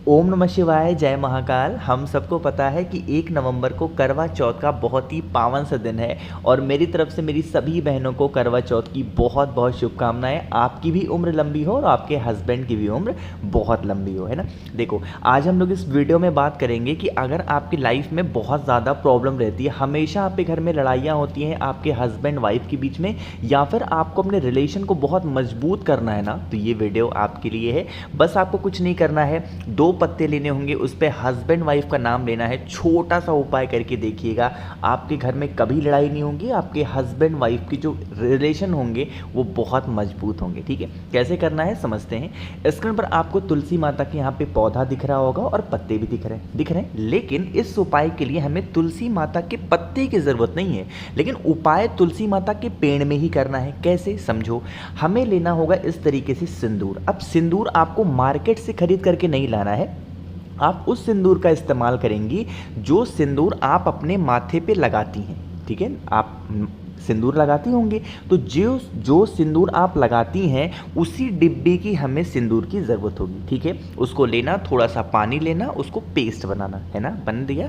ओम नमः शिवाय, जय महाकाल। हम सबको पता है कि 1 नवंबर को करवा चौथ का बहुत ही पावन सा दिन है और मेरी तरफ से मेरी सभी बहनों को करवा चौथ की बहुत बहुत शुभकामनाएं। आपकी भी उम्र लंबी हो और आपके हस्बैंड की भी उम्र बहुत लंबी हो, है ना। देखो, आज हम लोग इस वीडियो में बात करेंगे कि अगर आपकी लाइफ में बहुत ज़्यादा प्रॉब्लम रहती है, हमेशा आपके घर में लड़ाइयाँ होती हैं आपके हस्बैंड वाइफ के बीच में, या फिर आपको अपने रिलेशन को बहुत मजबूत करना है ना, तो ये वीडियो आपके लिए है। बस आपको कुछ नहीं करना है, 2 पत्ते लेने होंगे, उस पर हस्बैंड वाइफ का नाम लेना है, छोटा सा उपाय करके देखिएगा। आपके घर में कभी लड़ाई नहीं होगी, आपके हस्बैंड वाइफ की जो रिलेशन होंगे वो बहुत मजबूत होंगे। ठीक है, कैसे करना है समझते हैं। स्क्रीन पर आपको तुलसी माता के यहाँ पे पौधा दिख रहा होगा और पत्ते भी दिख रहे हैं, लेकिन इस उपाय के लिए हमें तुलसी माता के पत्ते की ज़रूरत नहीं है, लेकिन उपाय तुलसी माता के पेड़ में ही करना है। कैसे समझो, हमें लेना होगा इस तरीके से सिंदूर। अब सिंदूर आपको मार्केट से खरीद करके नहीं लाना है, आप उस सिंदूर का इस्तेमाल करेंगी जो सिंदूर आप अपने माथे पे लगाती हैं। ठीक है, आप सिंदूर लगाती होंगी, तो जो सिंदूर आप लगाती हैं उसी डिब्बे की हमें सिंदूर की ज़रूरत होगी। ठीक है, उसको लेना, थोड़ा सा पानी लेना, उसको पेस्ट बनाना है ना, बन दिया।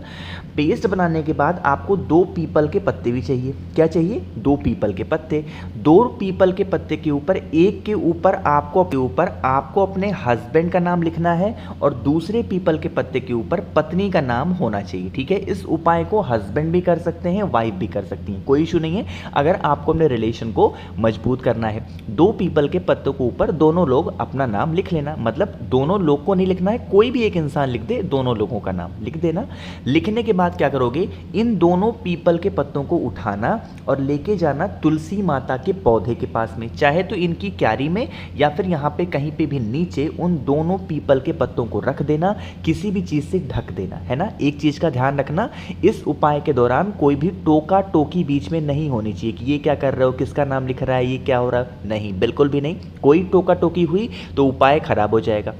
पेस्ट बनाने के बाद आपको 2 पीपल के पत्ते भी चाहिए। क्या चाहिए? 2 पीपल के पत्ते। 2 पीपल के पत्ते के ऊपर, एक के ऊपर आपको अपने हस्बैंड का नाम लिखना है और दूसरे पीपल के पत्ते के ऊपर पत्नी का नाम होना चाहिए। ठीक है, इस उपाय को हस्बैंड भी कर सकते हैं, वाइफ भी कर सकती हैं, कोई इशू नहीं है। अगर आपको अपने रिलेशन को मजबूत करना है, 2 पीपल के पत्तों के ऊपर दोनों लोग अपना नाम लिख लेना। मतलब दोनों लोग को नहीं लिखना है, कोई भी एक इंसान लिख दे, दोनों लोगों का नाम लिख देना। लिखने के बाद क्या करोगे, इन दोनों पीपल के पत्तों को उठाना और लेके जाना तुलसी माता के पौधे के पास में, चाहे तो इनकी क्यारी में या फिर यहाँ पे कहीं पे भी नीचे उन दोनों पीपल के पत्तों को रख देना, किसी भी चीज़ से ढक देना, है ना। एक चीज़ का ध्यान रखना, इस उपाय के दौरान कोई भी टोका टोकी बीच में नहीं होनी चाहिए कि ये क्या कर रहे हो, किसका नाम लिख रहा है, ये क्या हो रहा है, नहीं, बिल्कुल भी नहीं। कोई टोका टोकी हुई तो उपाय खराब हो जाएगा।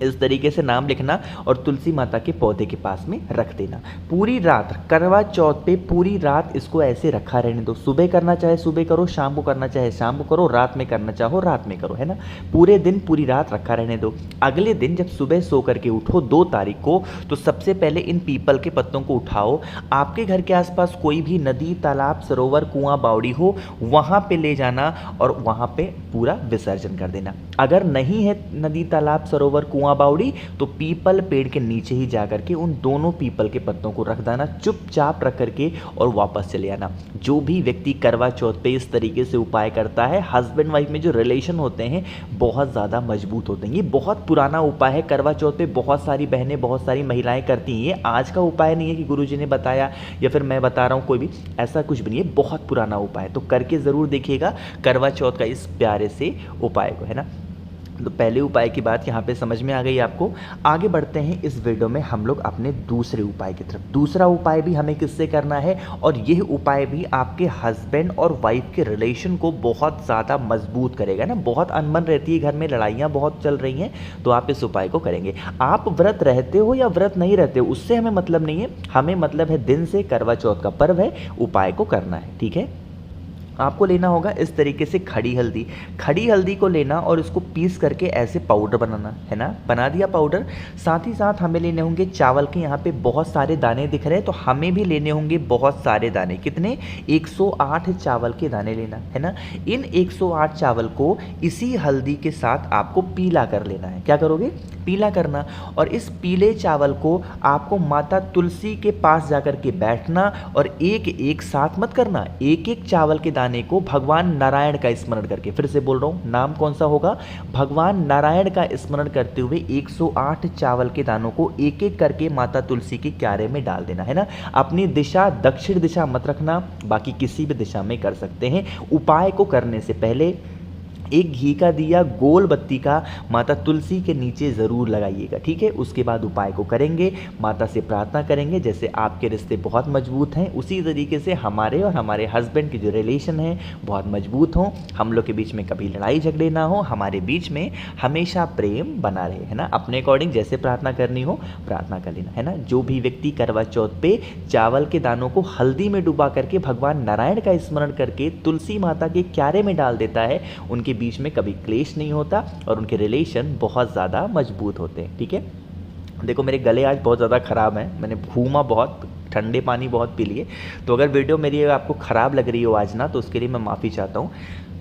इस तरीके से नाम लिखना और तुलसी माता के पौधे के पास में रख देना। पूरी रात, करवा चौथ पे पूरी रात इसको ऐसे रखा रहने दो। सुबह करना चाहे सुबह करो, शाम को करना चाहे शाम को करो, रात में करना चाहो रात में करो, है ना। पूरे दिन पूरी रात रखा रहने दो। अगले दिन जब सुबह सो करके उठो 2 तारीख को, तो सबसे पहले इन पीपल के पत्तों को उठाओ। आपके घर के आसपास कोई भी नदी, तालाब, सरोवर, कुआं, बावड़ी हो, वहाँ पे ले जाना और वहाँ पे पूरा विसर्जन कर देना। अगर नहीं है नदी, तालाब, सरोवर, कुआं, बावड़ी, तो पीपल पेड़ के नीचे ही जाकर के उन दोनों पीपल के पत्तों को रख देना, चुपचाप रख करके और वापस चले आना। जो भी व्यक्ति करवा चौथ पे इस तरीके से उपाय करता है, हस्बैंड वाइफ में जो रिलेशन होते हैं बहुत ज़्यादा मजबूत होते हैं। ये बहुत पुराना उपाय है, करवा चौथ पे बहुत सारी बहनें, बहुत सारी महिलाएं करती हैं। ये आज का उपाय नहीं है कि गुरुजी ने बताया या फिर मैं बता रहा हूँ, कोई भी ऐसा कुछ भी नहीं है, बहुत पुराना उपाय है। तो करके ज़रूर देखिएगा करवा चौथ का इस प्यारे से उपाय को, है ना। तो पहले उपाय की बात यहाँ पे समझ में आ गई आपको। आगे बढ़ते हैं इस वीडियो में हम लोग अपने दूसरे उपाय की तरफ। दूसरा उपाय भी हमें किससे करना है, और यह उपाय भी आपके हस्बैंड और वाइफ के रिलेशन को बहुत ज़्यादा मजबूत करेगा ना। बहुत अनबन रहती है घर में, लड़ाइयाँ बहुत चल रही हैं, तो आप इस उपाय को करेंगे। आप व्रत रहते हो या व्रत नहीं रहते हो, उससे हमें मतलब नहीं है, हमें मतलब है दिन से, करवा चौथ का पर्व है, उपाय को करना है। ठीक है, आपको लेना होगा इस तरीके से खड़ी हल्दी। खड़ी हल्दी को लेना और इसको पीस करके ऐसे पाउडर बनाना, है ना। बना दिया पाउडर। साथ ही साथ हमें लेने होंगे चावल के, यहाँ पे बहुत सारे दाने दिख रहे हैं, तो हमें भी लेने होंगे बहुत सारे दाने। कितने? 108 चावल के दाने लेना, है ना। इन 108 चावल को इसी हल्दी के साथ आपको पीला कर लेना है। क्या करोगे? पीला करना। और इस पीले चावल को आपको माता तुलसी के पास जाकर के बैठना और एक साथ मत करना, एक चावल के दाने को भगवान नारायण का स्मरण करके, फिर से बोल रहा हूँ, नाम कौन सा होगा? भगवान नारायण का स्मरण करते हुए 108 चावल के दानों को एक एक करके माता तुलसी के क्यारे में डाल देना, है ना। अपनी दिशा दक्षिण दिशा मत रखना, बाकी किसी भी दिशा में कर सकते हैं। उपाय को करने से पहले एक घी का दिया, गोल बत्ती का माता तुलसी के नीचे ज़रूर लगाइएगा। ठीक है, उसके बाद उपाय को करेंगे, माता से प्रार्थना करेंगे। जैसे आपके रिश्ते बहुत मजबूत हैं, उसी तरीके से हमारे और हमारे हस्बैंड की जो रिलेशन है बहुत मजबूत हों, हम लोग के बीच में कभी लड़ाई झगड़े ना हो, हमारे बीच में हमेशा प्रेम बना रहे, है ना। अपने अकॉर्डिंग जैसे प्रार्थना करनी हो प्रार्थना कर लेना, है ना। जो भी व्यक्ति करवा चौथ पे चावल के दानों को हल्दी में डुबा करके भगवान नारायण का स्मरण करके तुलसी माता के क्यारे में डाल देता है, उनके बीच में कभी क्लेश नहीं होता और उनके रिलेशन बहुत ज़्यादा मजबूत होते हैं। ठीक है, देखो मेरे गले आज बहुत ज़्यादा ख़राब हैं, मैंने घूमा बहुत, ठंडे पानी बहुत पी लिए, तो अगर वीडियो मेरी आपको ख़राब लग रही हो आज ना, तो उसके लिए मैं माफ़ी चाहता हूँ।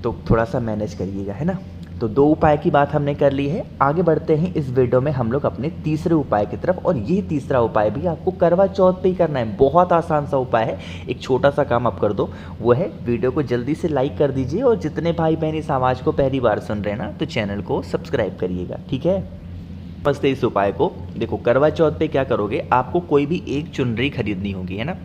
तो थोड़ा सा मैनेज करिएगा, है ना। तो 2 उपाय की बात हमने कर ली है। आगे बढ़ते हैं इस वीडियो में हम लोग अपने तीसरे उपाय की तरफ, और ये तीसरा उपाय भी आपको करवा चौथ पे ही करना है। बहुत आसान सा उपाय है, एक छोटा सा काम आप कर दो, वो है वीडियो को जल्दी से लाइक कर दीजिए, और जितने भाई बहन इस आवाज़ को पहली बार सुन रहे हैं ना, तो चैनल को सब्सक्राइब करिएगा, ठीक है। समझते इस उपाय को। देखो करवा चौथ पे क्या करोगे, आपको कोई भी एक चुनरी खरीदनी होगी, है ना।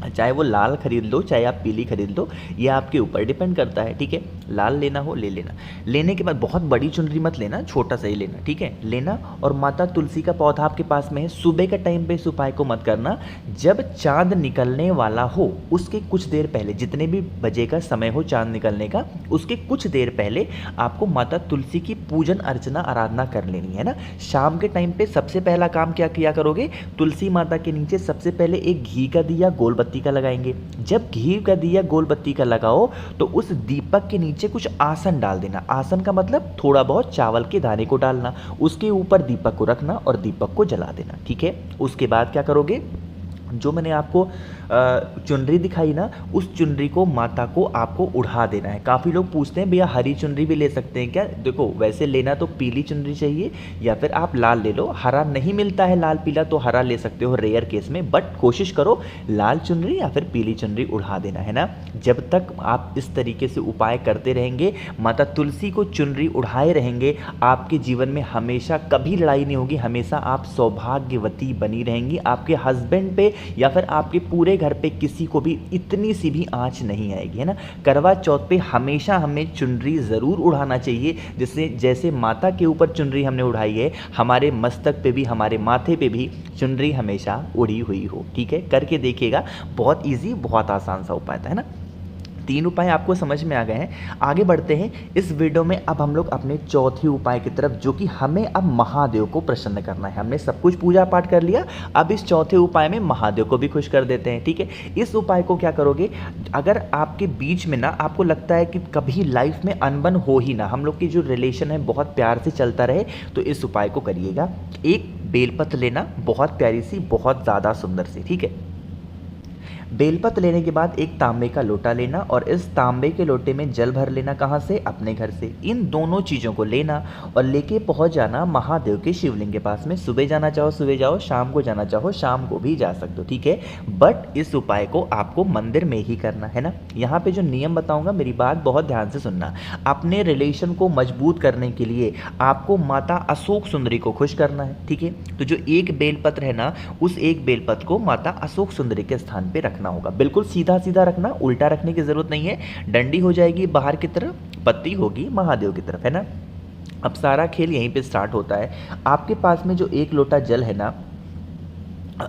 चाहे वो लाल खरीद लो, चाहे आप पीली खरीद लो, ये आपके ऊपर डिपेंड करता है, ठीक है। लाल लेना हो ले लेना। लेने के बाद बहुत बड़ी चुनरी मत लेना, छोटा सा ही लेना, ठीक है। लेना, और माता तुलसी का पौधा आपके पास में है। सुबह का टाइम पे इस उपाय को मत करना, जब चांद निकलने वाला हो उसके कुछ देर पहले, जितने भी बजे का समय हो चांद निकलने का, उसके कुछ देर पहले आपको माता तुलसी की पूजन अर्चना आराधना कर लेनी है ना। शाम के टाइम पे सबसे पहला काम क्या किया करोगे, तुलसी माता के नीचे सबसे पहले एक घी का दिया गोल बत्ती का लगाएंगे। जब घी का दिया गोल बत्ती का लगाओ, तो उस दीपक के नीचे कुछ आसन डाल देना। आसन का मतलब थोड़ा बहुत चावल के दाने को डालना, उसके ऊपर दीपक को रखना और दीपक को जला देना, ठीक है। उसके बाद क्या करोगे, जो मैंने आपको चुनरी दिखाई ना, उस चुनरी को माता को आपको उड़ा देना है। काफ़ी लोग पूछते हैं भैया हरी चुनरी भी ले सकते हैं क्या। देखो वैसे लेना तो पीली चुनरी चाहिए, या फिर आप लाल ले लो। हरा नहीं मिलता है लाल पीला, तो हरा ले सकते हो रेयर केस में, बट कोशिश करो लाल चुनरी या फिर पीली चुनरी उड़ा देना, है ना। जब तक आप इस तरीके से उपाय करते रहेंगे, माता तुलसी को चुनरी उड़ाए रहेंगे, आपके जीवन में हमेशा कभी लड़ाई नहीं होगी, हमेशा आप सौभाग्यवती बनी रहेंगी। आपके हस्बैंड पे या फिर आपके पूरे घर पे किसी को भी इतनी सी भी आंच नहीं आएगी, है ना। करवा चौथ पे हमेशा हमें चुनरी ज़रूर उड़ाना चाहिए, जिससे जैसे माता के ऊपर चुनरी हमने उड़ाई है, हमारे मस्तक पे भी, हमारे माथे पे भी चुनरी हमेशा उड़ी हुई हो, ठीक है। करके देखिएगा, बहुत ईजी, बहुत आसान सा उपाय था, है ना। 3 उपाय आपको समझ में आ गए हैं। आगे बढ़ते हैं इस वीडियो में, अब हम लोग अपने चौथे उपाय की तरफ, जो कि हमें अब महादेव को प्रसन्न करना है। हमने सब कुछ पूजा पाठ कर लिया, अब इस चौथे उपाय में महादेव को भी खुश कर देते हैं, ठीक है। इस उपाय को क्या करोगे, अगर आपके बीच में ना आपको लगता है कि कभी लाइफ में अनबन हो ही ना, हम लोग की जो रिलेशन है बहुत प्यार से चलता रहे, तो इस उपाय को करिएगा। एक बेलपत्र लेना, बहुत प्यारी सी, बहुत ज़्यादा सुंदर सी, ठीक है। बेलपत्र लेने के बाद एक तांबे का लोटा लेना, और इस तांबे के लोटे में जल भर लेना। कहाँ से, अपने घर से। इन दोनों चीज़ों को लेना और लेके पहुँच जाना महादेव के शिवलिंग के पास में। सुबह जाना चाहो सुबह जाओ, शाम को जाना चाहो शाम को भी जा सकते हो, ठीक है। बट इस उपाय को आपको मंदिर में ही करना है ना। यहाँ पे जो नियम बताऊंगा, मेरी बात बहुत ध्यान से सुनना। अपने रिलेशन को मजबूत करने के लिए आपको माता अशोक सुंदरी को खुश करना है, ठीक है। तो जो एक बेलपत्र है ना, उस एक बेलपत्र को माता अशोक सुंदरी के स्थान पे रखना होगा। बिल्कुल सीधा सीधा रखना, उल्टा रखने की जरूरत नहीं है। डंडी हो जाएगी बाहर की तरफ, पत्ती होगी महादेव की तरफ, है ना। अब सारा खेल यहीं पे स्टार्ट होता है। आपके पास में जो एक लोटा जल है ना,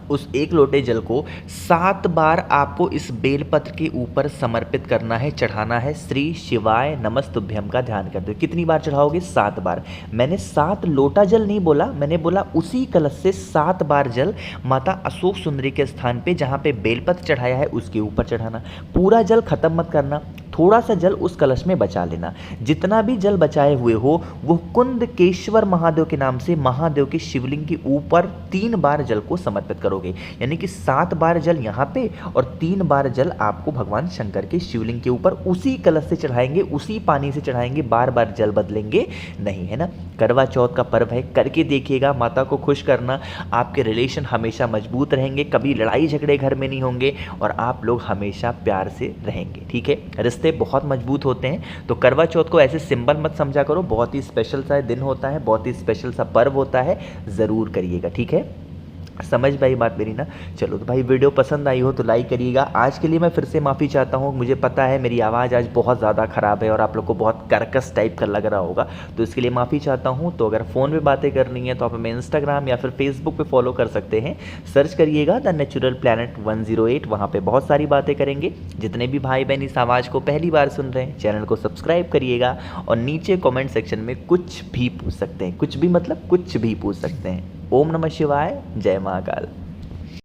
उस एक लोटे जल को 7 बार आपको इस बेलपत्र के ऊपर समर्पित करना है, चढ़ाना है। श्री शिवाय नमस्तुभ्यम का ध्यान करते हुए। कितनी बार चढ़ाओगे, 7 बार। मैंने 7 लोटा जल नहीं बोला, मैंने बोला उसी कलश से 7 बार जल माता अशोक सुंदरी के स्थान पे जहाँ पे बेलपत्र चढ़ाया है उसके ऊपर चढ़ाना। पूरा जल खत्म मत करना, थोड़ा सा जल उस कलश में बचा लेना। जितना भी जल बचाए हुए हो वो कुंदकेश्वर महादेव के नाम से महादेव के शिवलिंग के ऊपर 3 बार जल को समर्पित करोगे। यानी कि 7 बार जल यहाँ पे और 3 बार जल आपको भगवान शंकर के शिवलिंग के ऊपर उसी कलश से चढ़ाएंगे, उसी पानी से चढ़ाएंगे, बार बार जल बदलेंगे नहीं, है ना। करवा चौथ का पर्व है, करके देखिएगा। माता को खुश करना, आपके रिलेशन हमेशा मजबूत रहेंगे, कभी लड़ाई झगड़े घर में नहीं होंगे और आप लोग हमेशा प्यार से रहेंगे, ठीक है। रिश्ते बहुत मजबूत होते हैं। तो करवा चौथ को ऐसे सिंपल मत समझा करो, बहुत ही स्पेशल सा दिन होता है, बहुत ही स्पेशल सा पर्व होता है, ज़रूर करिएगा, ठीक है। समझ भाई बात मेरी ना। चलो तो भाई वीडियो पसंद आई हो तो लाइक करिएगा। आज के लिए मैं फिर से माफ़ी चाहता हूँ, मुझे पता है मेरी आवाज़ आज बहुत ज़्यादा ख़राब है और आप लोग को बहुत कर्कश टाइप का लग रहा होगा, तो इसके लिए माफ़ी चाहता हूँ। तो अगर फ़ोन पे बातें करनी है तो आप हमें इंस्टाग्राम या फिर फेसबुक पे फॉलो कर सकते हैं, सर्च करिएगा द नेचुरल प्लैनेट 108, वहाँ पर बहुत सारी बातें करेंगे। जितने भी भाई बहन इस आवाज़ को पहली बार सुन रहे हैं, चैनल को सब्सक्राइब करिएगा और नीचे कॉमेंट सेक्शन में कुछ भी पूछ सकते हैं, कुछ भी मतलब कुछ भी पूछ सकते हैं। ओम नमः शिवाय, जय महाकाल।